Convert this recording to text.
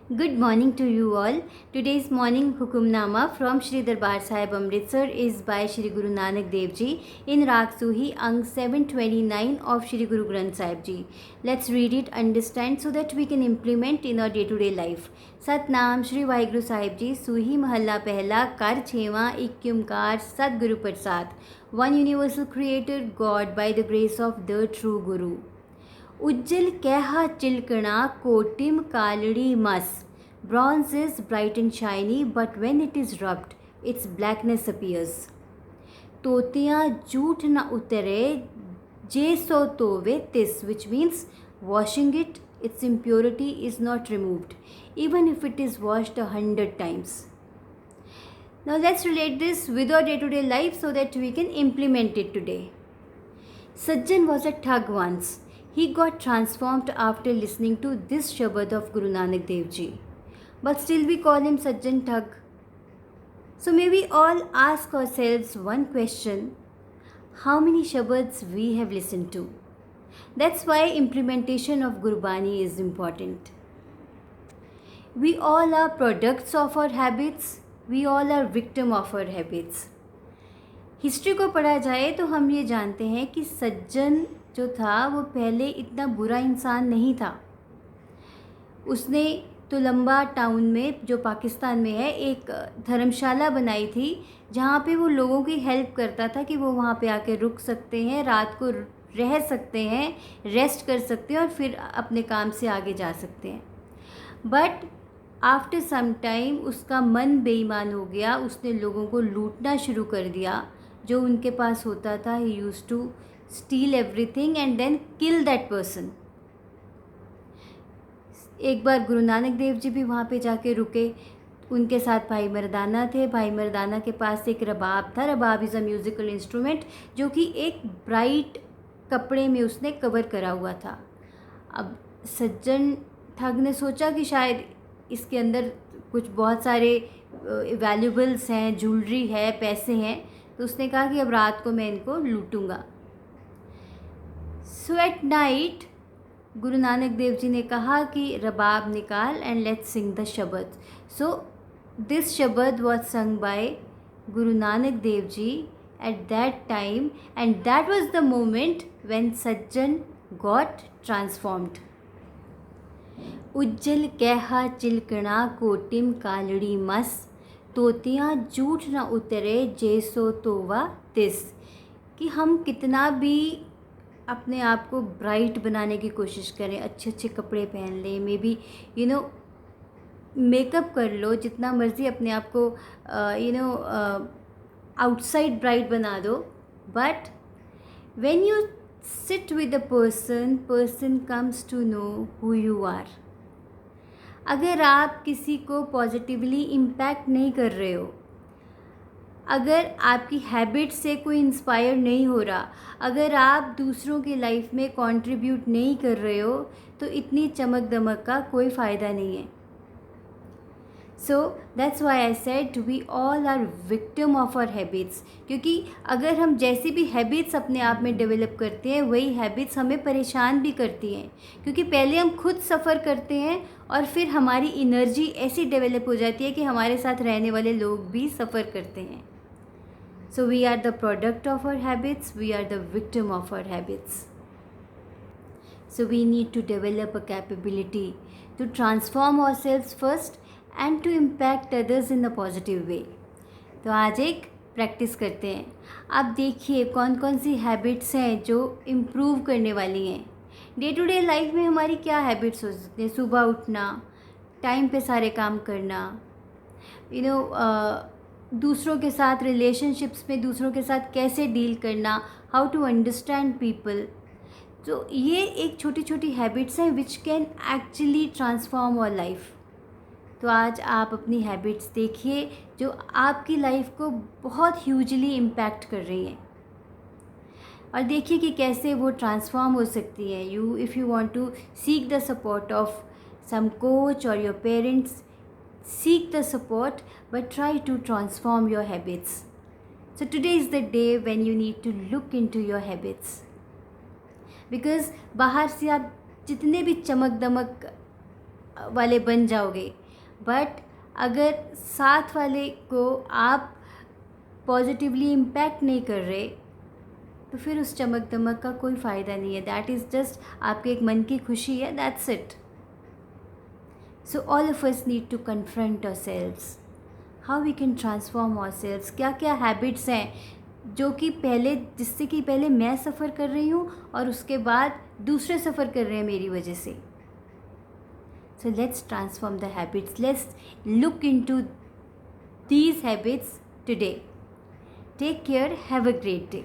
Good morning to you all. Today's morning Hukumnama from Shri Darbar Sahib Amritsar is by Shri Guru Nanak Dev Ji in Raag Suhi Ang 729 of Shri Guru Granth Sahib Ji. Let's read it, understand so that we can implement in our day-to-day life. Satnam Shri Waheguru Sahib जी सूही महला पहला कर छेवा एक ओंकार सतगुरु प्रसाद. One universal creator God by the grace of the true Guru. उज्जल कैहा चिलकना कोटिम कालड़ी मस. Bronze is bright and shiny, but when it is rubbed, its blackness appears. तोतियाँ जूठ न उतरे जे सो तोवे तिस, which means washing it, its impurity is not removed, even if it is washed 100 times. Now let's relate this with our day-to-day life so that we can implement it today. Sajjan was a thug once. He got transformed after listening to this Shabad of Guru Nanak Dev Ji. But still we call him Sajjan Thug. So may we all ask ourselves one question: how many Shabads we have listened to? That's why implementation of Gurbani is important. We all are products of our habits. We all are victim of our habits. History को पढ़ा जाए तो हम ये जानते हैं कि सज्जन जो था वो पहले इतना बुरा इंसान नहीं था. उसने तुलंबा टाउन में, जो पाकिस्तान में है, एक धर्मशाला बनाई थी जहाँ पे वो लोगों की हेल्प करता था कि वो वहाँ पे आके रुक सकते हैं, रात को रह सकते हैं, रेस्ट कर सकते हैं और फिर अपने काम से आगे जा सकते हैं. बट आफ्टर सम टाइम उसका मन बेईमान हो गया. उसने लोगों को लूटना शुरू कर दिया. जो उनके पास होता था, he used to steal everything and then kill that person. एक बार गुरु नानक देव जी भी वहाँ पे जाके रुके. उनके साथ भाई मर्दाना थे. भाई मर्दाना के पास एक रबाब था. रबाब इज़ अ म्यूज़िकल इंस्ट्रूमेंट जो कि एक ब्राइट कपड़े में उसने कवर करा हुआ था. अब सज्जन ठग ने सोचा कि शायद इसके अंदर कुछ बहुत सारे वैल्यूबल्स हैं, ज्वेलरी है, पैसे हैं. तो उसने कहा कि अब रात को मैं इनको लूटूंगा. सो एट नाइट गुरु नानक देव जी ने कहा कि रबाब निकाल and let's sing the shabad. So this shabad was sung by Guru Nanak Dev ji at that time and that was the moment when Sajjan got transformed. उज्जल कैहा चिलकना कोटिम कालड़ी मस. तोतियाँ जूठ न उतरे जैसो तोवा तिस. कि हम कितना भी अपने आप को ब्राइट बनाने की कोशिश करें, अच्छे अच्छे कपड़े पहन लें, मे बी मेकअप कर लो, जितना मर्ज़ी अपने आप को आउटसाइड ब्राइट बना दो, but when you sit with a person comes to know who you are. अगर आप किसी को पॉजिटिवली इम्पैक्ट नहीं कर रहे हो, अगर आपकी हैबिट से कोई इंस्पायर नहीं हो रहा, अगर आप दूसरों की लाइफ में कंट्रीब्यूट नहीं कर रहे हो, तो इतनी चमक दमक का कोई फ़ायदा नहीं है. So that's why I said we all are victim of our habits. क्योंकि अगर हम जैसी भी हैबिट्स अपने आप में डेवलप करते हैं, वही हैबिट्स हमें परेशान भी करती हैं. क्योंकि पहले हम खुद सफ़र करते हैं और फिर हमारी एनर्जी ऐसी डेवलप हो जाती है कि हमारे साथ रहने वाले लोग भी सफ़र करते हैं. So we are the product of our habits, we are the victim of our habits. So we need to develop a capability to transform ourselves first and to impact others in a positive way. तो आज एक practice करते हैं. आप देखिए कौन कौन सी habits हैं जो इम्प्रूव करने वाली हैं. डे टू डे लाइफ में हमारी क्या हैबिट्स हो सकती हैं? सुबह उठना, टाइम पे सारे काम करना, दूसरों के साथ रिलेशनशिप्स में दूसरों के साथ कैसे डील करना, हाउ टू अंडरस्टैंड पीपल. तो ये एक छोटी छोटी हैबिट्स हैं which can actually transform our life. तो आज आप अपनी हैबिट्स देखिए जो आपकी लाइफ को बहुत ह्यूजली इम्पैक्ट कर रही हैं, और देखिए कि कैसे वो ट्रांसफॉर्म हो सकती हैं. If you want to seek the support of some coach or your parents, seek the support, but try to transform your habits. So today is the day when you need to look into your habits, because बाहर से आप जितने भी चमक दमक वाले बन जाओगे, but अगर साथ वाले को आप पॉजिटिवली इम्पैक्ट नहीं कर रहे तो फिर उस चमक दमक का कोई फ़ायदा नहीं है. दैट इज़ जस्ट आपके एक मन की खुशी है, that's it. So all of us need to confront ourselves, how we can transform ourselves. क्या क्या हैबिट्स हैं जो कि जिससे कि पहले मैं सफ़र कर रही हूँ और उसके बाद दूसरे सफ़र कर रहे हैं मेरी वजह से. So let's transform the habits, let's look into these habits today. Take care, have a great day.